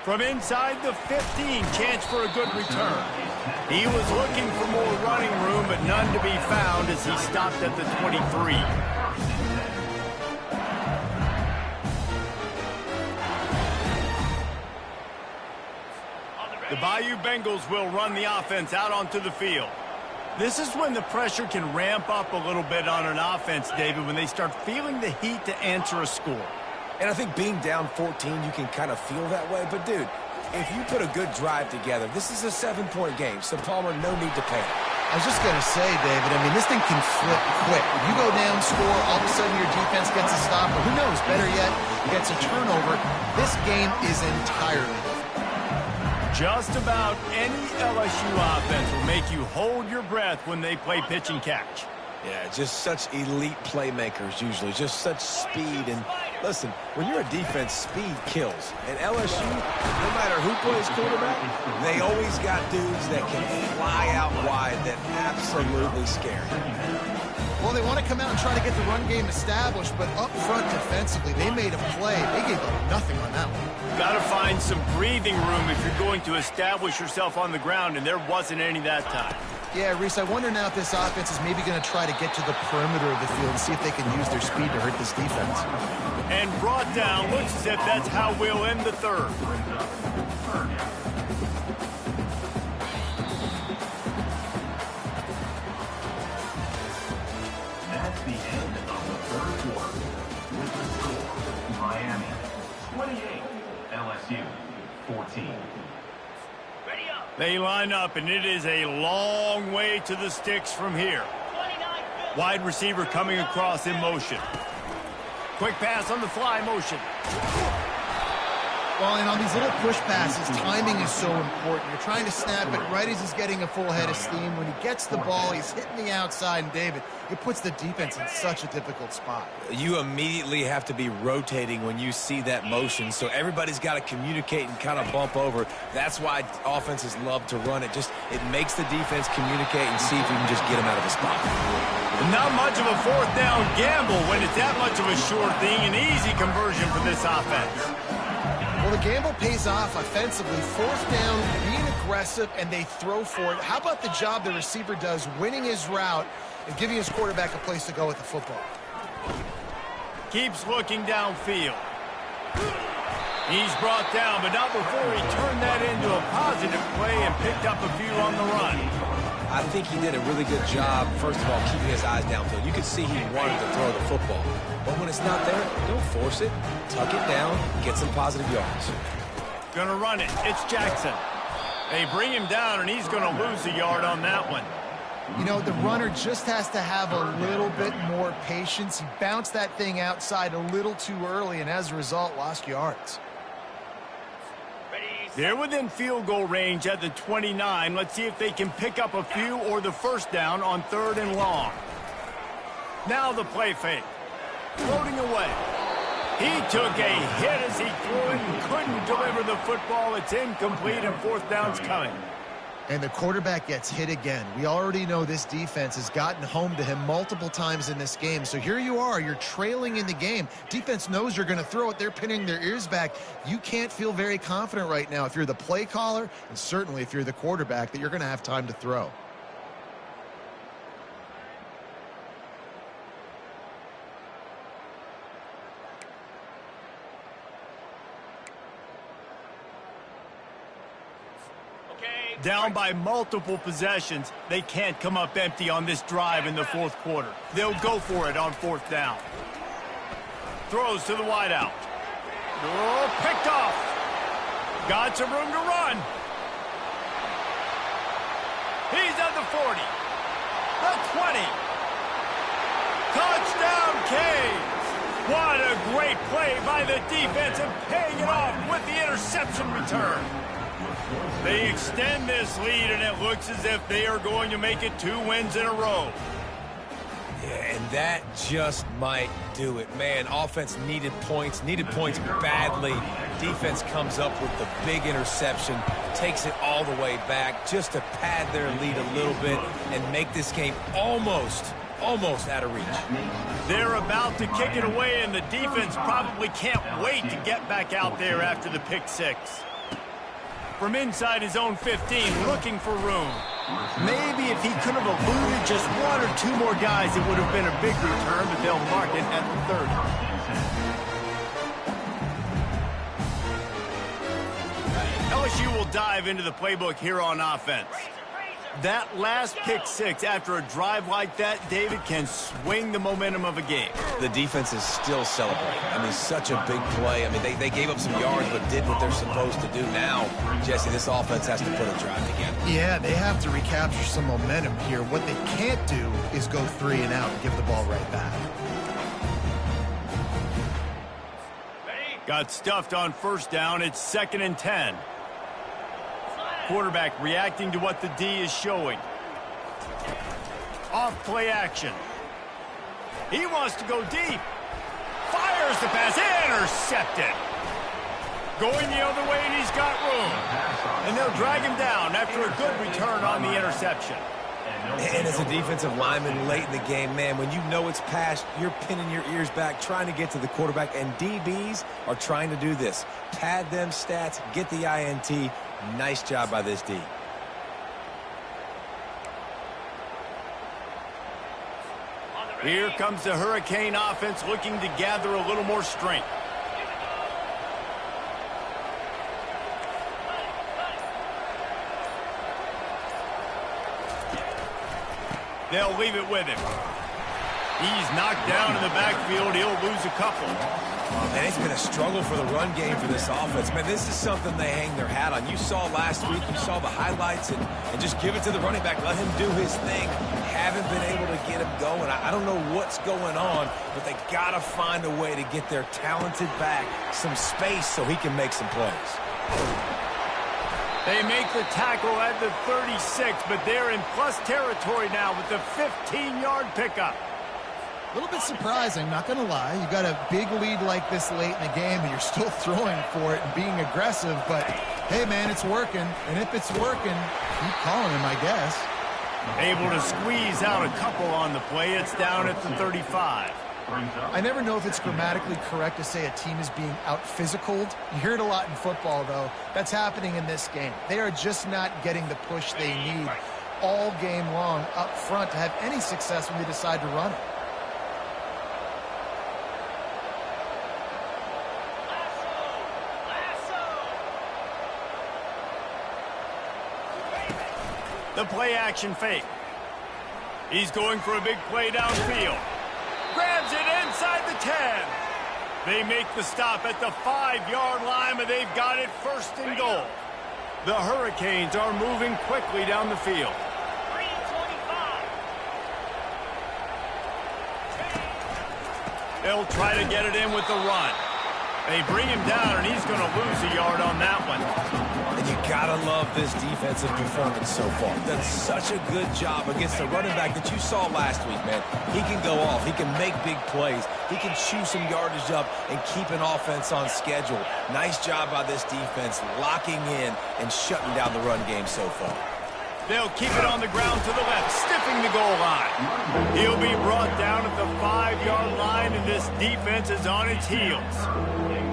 From inside the 15, chance for a good return. He was looking for more running room, but none to be found as he stopped at the 23. The Bayou Bengals will run the offense out onto the field. This is when the pressure can ramp up a little bit on an offense, David, when they start feeling the heat to answer a score. And I think being down 14, you can kind of feel that way. But, dude, if you put a good drive together, this is a 7-point game. So, Palmer, no need to panic. I was just going to say, David, I mean, this thing can flip quick. You go down, score, all of a sudden your defense gets a stop, or who knows, better yet, gets a turnover. This game is entirely different. Just about any LSU offense will make you hold your breath when they play pitch and catch. Yeah, just such elite playmakers usually, just such speed. And listen, when you're a defense, speed kills. And LSU, no matter who plays quarterback, they always got dudes that can fly out wide that absolutely scare you. Well, they want to come out and try to get the run game established, but up front defensively, they made a play. They gave up nothing on that one. Got to find some breathing room if you're going to establish yourself on the ground, and there wasn't any that time. Yeah, Reese, I wonder now if this offense is maybe going to try to get to the perimeter of the field and see if they can use their speed to hurt this defense. And brought down, looks as if that's how we'll end the third. That's the end of the third quarter. With the score, Miami 28, LSU 14. They line up, and it is a long way to the sticks from here. Wide receiver coming across in motion. Quick pass on the fly motion. Well, and on these little push passes, timing is so important. You're trying to snap it right as he's getting a full head of steam. When he gets the ball, he's hitting the outside, and David, it puts the defense in such a difficult spot. You immediately have to be rotating when you see that motion, so everybody's got to communicate and kind of bump over. That's why offenses love to run it. It makes the defense communicate and see if you can just get him out of the spot. Not much of a fourth down gamble when it's that much of a sure thing. An easy conversion for this offense. Well, the gamble pays off offensively. Fourth down, being aggressive, and they throw for it. How about the job the receiver does winning his route and giving his quarterback a place to go with the football? Keeps looking downfield. He's brought down, but not before he turned that into a positive play and picked up a few on the run. I think he did a really good job, first of all, keeping his eyes downfield. You could see he wanted to throw the football. But when it's not there, don't force it. Tuck it down, get some positive yards. Gonna run it. It's Jackson. They bring him down, and he's gonna lose a yard on that one. You know, the runner just has to have a little bit more patience. He bounced that thing outside a little too early, and as a result, lost yards. They're within field goal range at the 29. Let's see if they can pick up a few or the first down on 3rd and long. Now the play fake. Floating away. He took a hit as he threw it and couldn't deliver the football. It's incomplete and 4th down's coming. And the quarterback gets hit again. We already know this defense has gotten home to him multiple times in this game. So here you are, you're trailing in the game. Defense knows you're going to throw it. They're pinning their ears back. You can't feel very confident right now if you're the play caller, and certainly if you're the quarterback, that you're going to have time to throw. Down by multiple possessions, they can't come up empty on this drive in the 4th quarter. They'll go for it on 4th down. Throws to the wideout. Oh, picked off. Got some room to run. He's at the 40. The 20. Touchdown, Canes. What a great play by the defense and paying it off with the interception return. They extend this lead, and it looks as if they are going to make it 2 wins in a row. Yeah, and that just might do it. Man, offense needed points badly. Defense comes up with the big interception, takes it all the way back just to pad their lead a little bit and make this game almost out of reach. They're about to kick it away, and the defense probably can't wait to get back out there after the pick 6. From inside his own 15, looking for room. Maybe if he could have eluded just 1 or 2 more guys, it would have been a big return, but they'll mark it at the 30. LSU will dive into the playbook here on offense. That last pick 6 after a drive like that, David, can swing the momentum of a game. The defense is still celebrating. I mean, such a big play. I mean, they gave up some yards but did what they're supposed to do. Now, Jesse, this offense has to put a drive together. Yeah, they have to recapture some momentum here. What they can't do is go 3 and out and give the ball right back. Got stuffed on 1st down. It's 2nd and 10. Quarterback reacting to what the D is showing. Off play action. He wants to go deep. Fires the pass. Intercepted. Going the other way, and he's got room. And they'll drag him down after a good return on the interception. And as a defensive lineman late in the game, man, when you know it's past, you're pinning your ears back, trying to get to the quarterback, and DBs are trying to do this. Pad them stats, get the INT. Nice job by this D. Here comes the Hurricane offense looking to gather a little more strength. They'll leave it with him. He's knocked down in the backfield. He'll lose a couple. Man, it's been a struggle for the run game for this offense. Man, this is something they hang their hat on. You saw last week, you saw the highlights, and just give it to the running back. Let him do his thing. Haven't been able to get him going. I don't know what's going on, but they got to find a way to get their talented back some space so he can make some plays. They make the tackle at the 36, but they're in plus territory now with the 15-yard pickup. A little bit surprising, not going to lie. You got a big lead like this late in the game, and you're still throwing for it and being aggressive. But, hey, man, it's working. And if it's working, keep calling him, I guess. Able to squeeze out a couple on the play. It's down at the 35. I never know if it's grammatically correct to say a team is being out-physicaled. You hear it a lot in football, though. That's happening in this game. They are just not getting the push they need all game long up front to have any success when they decide to run it. The play-action fake. He's going for a big play downfield. Grabs it inside the 10. They make the stop at the 5-yard line, but they've got it 1st and goal. The Hurricanes are moving quickly down the field. They'll try to get it in with the run. They bring him down, and he's going to lose a yard on that one. And you got to love this defensive performance so far. Done such a good job against the running back that you saw last week, man. He can go off. He can make big plays. He can chew some yardage up and keep an offense on schedule. Nice job by this defense locking in and shutting down the run game so far. They'll keep it on the ground to the left, stiffing the goal line. He'll be brought down at the 5-yard line, and this defense is on its heels.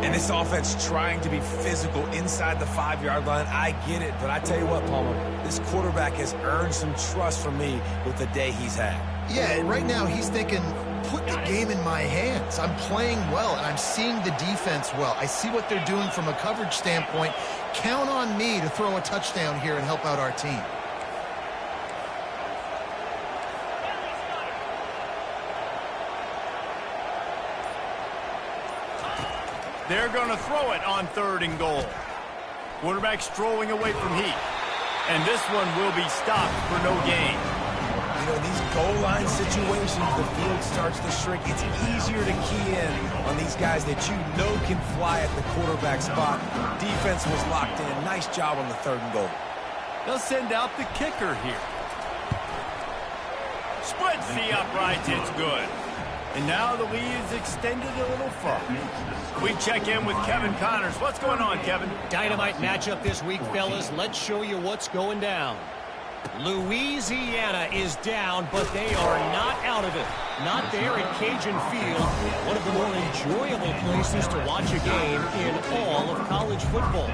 And this offense trying to be physical inside the 5-yard line. I get it, but I tell you what, Palmer, this quarterback has earned some trust from me with the day he's had. Yeah, and right now he's thinking, put the game in my hands. I'm playing well, and I'm seeing the defense well. I see what they're doing from a coverage standpoint. Count on me to throw a touchdown here and help out our team. They're going to throw it on 3rd and goal. Quarterback strolling away from heat. And this one will be stopped for no gain. You know, in these goal line situations, the field starts to shrink. It's easier to key in on these guys that you know can fly at the quarterback spot. Defense was locked in. Nice job on the 3rd and goal. They'll send out the kicker here. Splits the uprights. It's good. And now the lead is extended a little further. We check in with Kevin Connors. What's going on, Kevin? Dynamite matchup this week, fellas. Let's show you what's going down. Louisiana is down, but they are not out of it. Not there at Cajun Field, one of the more enjoyable places to watch a game in all of college football.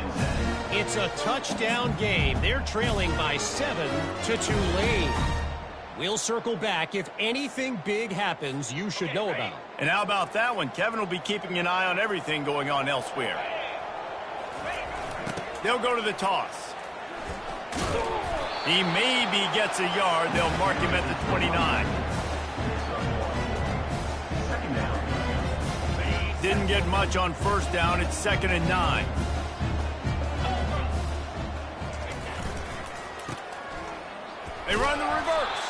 It's a touchdown game. They're trailing by 7 to Tulane. We'll circle back if anything big happens you should know about. And how about that one? Kevin will be keeping an eye on everything going on elsewhere. They'll go to the toss. He maybe gets a yard. They'll mark him at the 29. Didn't get much on 1st down. It's 2nd and 9. They run the reverse.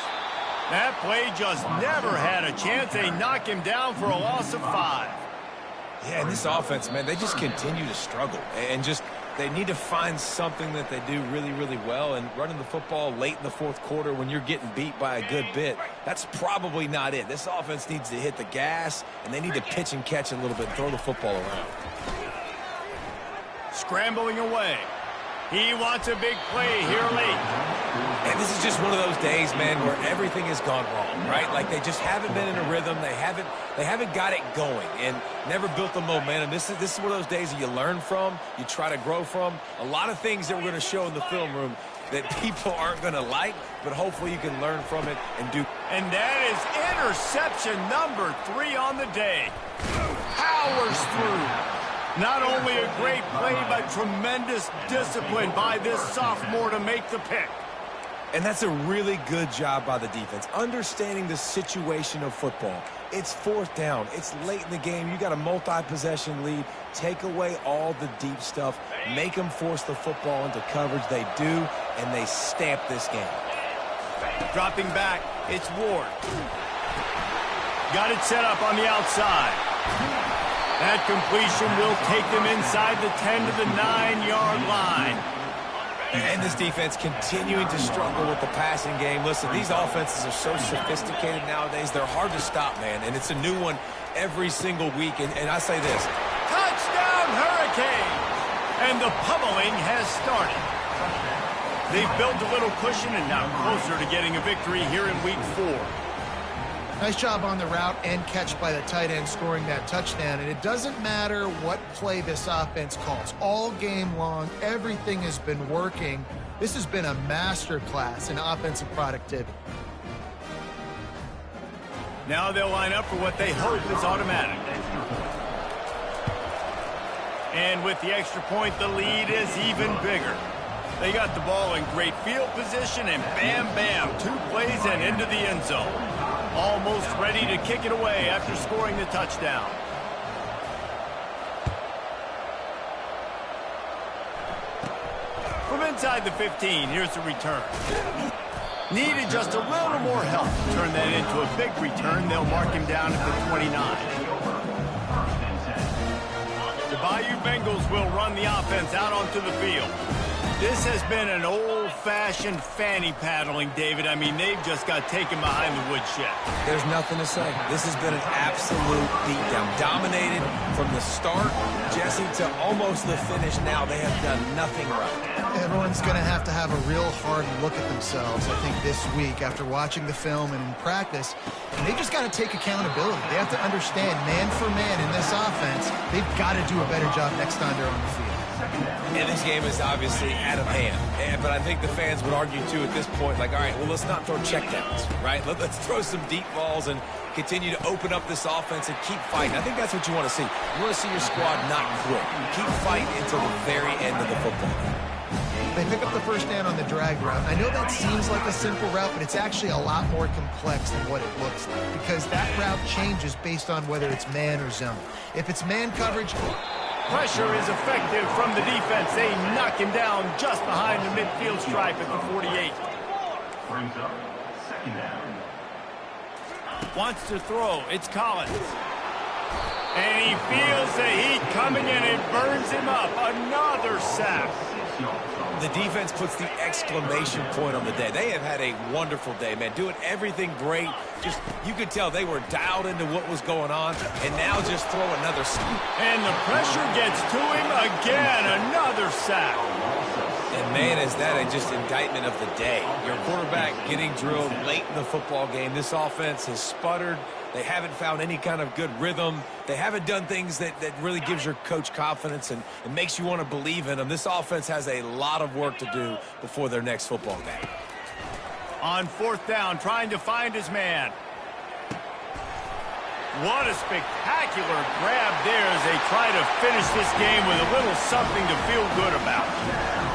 That play just never had a chance. They knock him down for a loss of 5. Yeah, and this offense, man, they just continue to struggle. And just, they need to find something that they do really, really well. And running the football late in the 4th quarter when you're getting beat by a good bit, that's probably not it. This offense needs to hit the gas, and they need to pitch and catch a little bit and throw the football around. Scrambling away. He wants a big play here late. And this is just one of those days, man, where everything has gone wrong, right? Like they just haven't been in a rhythm. They haven't got it going and never built the momentum. This is one of those days that you learn from, you try to grow from. A lot of things that we're going to show in the film room that people aren't going to like, but hopefully you can learn from it and do. And that is interception number 3 on the day. Powers through. Not only a great play, but tremendous discipline by this sophomore to make the pick. And that's a really good job by the defense, understanding the situation of football. It's 4th down. It's late in the game. You got a multi-possession lead. Take away all the deep stuff. Make them force the football into coverage. They do, and they stamp this game. Dropping back, it's Ward. Got it set up on the outside. That completion will take them inside the 10 to the 9-yard line. And this defense continuing to struggle with the passing game. Listen, these offenses are so sophisticated nowadays. They're hard to stop, man. And it's a new one every single week. And I say this. Touchdown, Hurricanes! And the pummeling has started. They've built a little cushion and now closer to getting a victory here in Week 4. Nice job on the route and catch by the tight end scoring that touchdown. And it doesn't matter what play this offense calls. All game long, everything has been working. This has been a masterclass in offensive productivity. Now they'll line up for what they hope is automatic. And with the extra point, the lead is even bigger. They got the ball in great field position, and bam, bam, 2 plays and into the end zone. Almost ready to kick it away after scoring the touchdown. From inside the 15, here's the return. Needed just a little more help to turn that into a big return. They'll mark him down at the 29. Bengals will run the offense out onto the field. This has been an old-fashioned fanny paddling, David. I mean, they've just got taken behind the woodshed. There's nothing to say. This has been an absolute beatdown. Dominated from the start, Jesse, to almost the finish now. They have done nothing right. Everyone's going to have a real hard look at themselves, I think, this week after watching the film and in practice. And they just got to take accountability. They have to understand, man for man in this offense, they've got to do a better job next time they're on the field. And this game is obviously out of hand. But I think the fans would argue, too, at this point, like, all right, well, let's not throw checkdowns, right? Let's throw some deep balls and continue to open up this offense and keep fighting. I think that's what you want to see. You want to see your squad not quit. Keep fighting until the very end of the football game. They pick up the first down on the drag route. I know that seems like a simple route, but it's actually a lot more complex than what it looks like because that route changes based on whether it's man or zone. If it's man coverage, pressure is effective from the defense. They knock him down just behind the midfield stripe at the 48. Brings up second down. Wants to throw. It's Collins. And he feels the heat coming in. It burns him up. Another sack. The defense puts the exclamation point on the day. They have had a wonderful day, man. Doing everything great. Just, you could tell they were dialed into what was going on. And now just throw another sack. And the pressure gets to him again. Another sack. And, man, is that just indictment of the day. Your quarterback getting drilled late in the football game. This offense has sputtered. They haven't found any kind of good rhythm. They haven't done things that really gives your coach confidence and makes you want to believe in them. This offense has a lot of work to do before their next football game. On fourth down, trying to find his man. What a spectacular grab there as they try to finish this game with a little something to feel good about.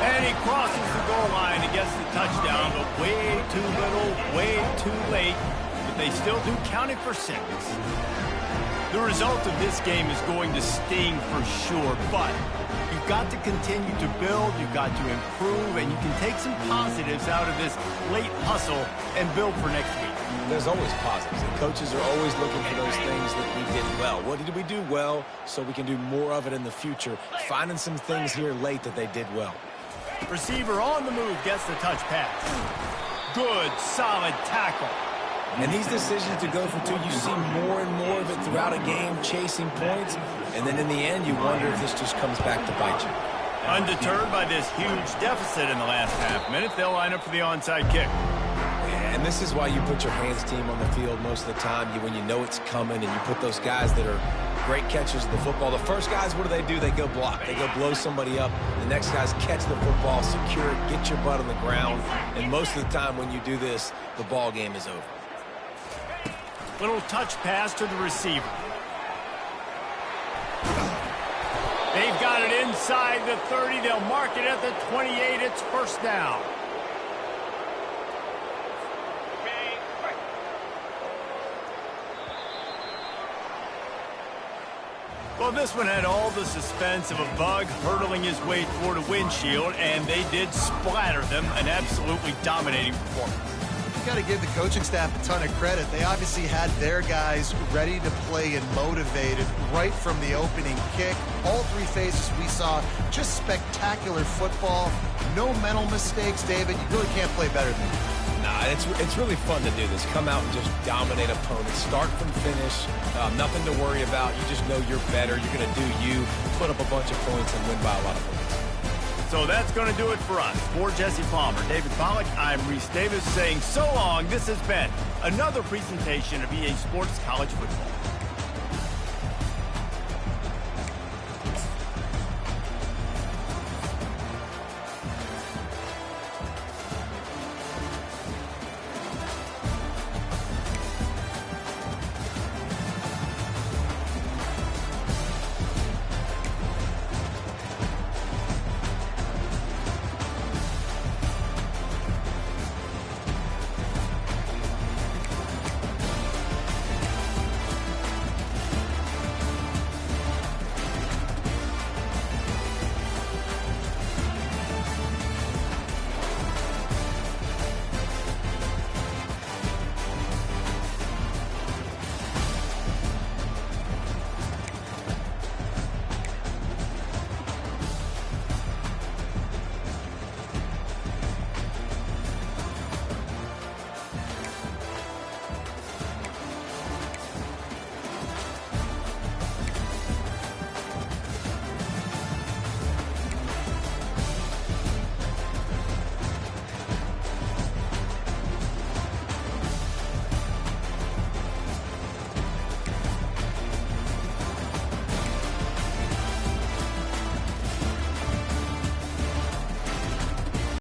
And he crosses the goal line and gets the touchdown, but way too little, way too late. But they still do count it for 6. The result of this game is going to sting for sure, but you've got to continue to build, you've got to improve, and you can take some positives out of this late hustle and build for next week. There's always positives, and coaches are always looking for those things that we did well. What did we do well so we can do more of it in the future? Finding some things here late that they did well. Receiver on the move gets the touch pass. Good, solid tackle. And these decisions to go for 2, you see more and more of it throughout a game, chasing points. And then in the end, you wonder if this just comes back to bite you. Undeterred by this huge deficit in the last half minute, they'll line up for the onside kick. And this is why you put your hands team on the field most of the time, when you know it's coming, and you put those guys that are great catchers of the football. The first guys, what do? They go block. They go blow somebody up. The next guys catch the football, secure it, get your butt on the ground. And most of the time when you do this, the ball game is over. Little touch pass to the receiver. They've got it inside the 30. They'll mark it at the 28. It's first down. Well, this one had all the suspense of a bug hurtling his way toward a windshield, and they did splatter them. An absolutely dominating performance. you got to give the coaching staff a ton of credit. They obviously had their guys ready to play and motivated right from the opening kick. All 3 phases we saw, just spectacular football. No mental mistakes, David. You really can't play better than that. Nah, it's really fun to do this. Come out and just dominate opponents. Start from finish. Nothing to worry about. You just know you're better. You're going to do you, put up a bunch of points, and win by a lot of points. So that's going to do it for us. For Jesse Palmer, David Pollack, I'm Reese Davis saying so long. This has been another presentation of EA Sports College Football.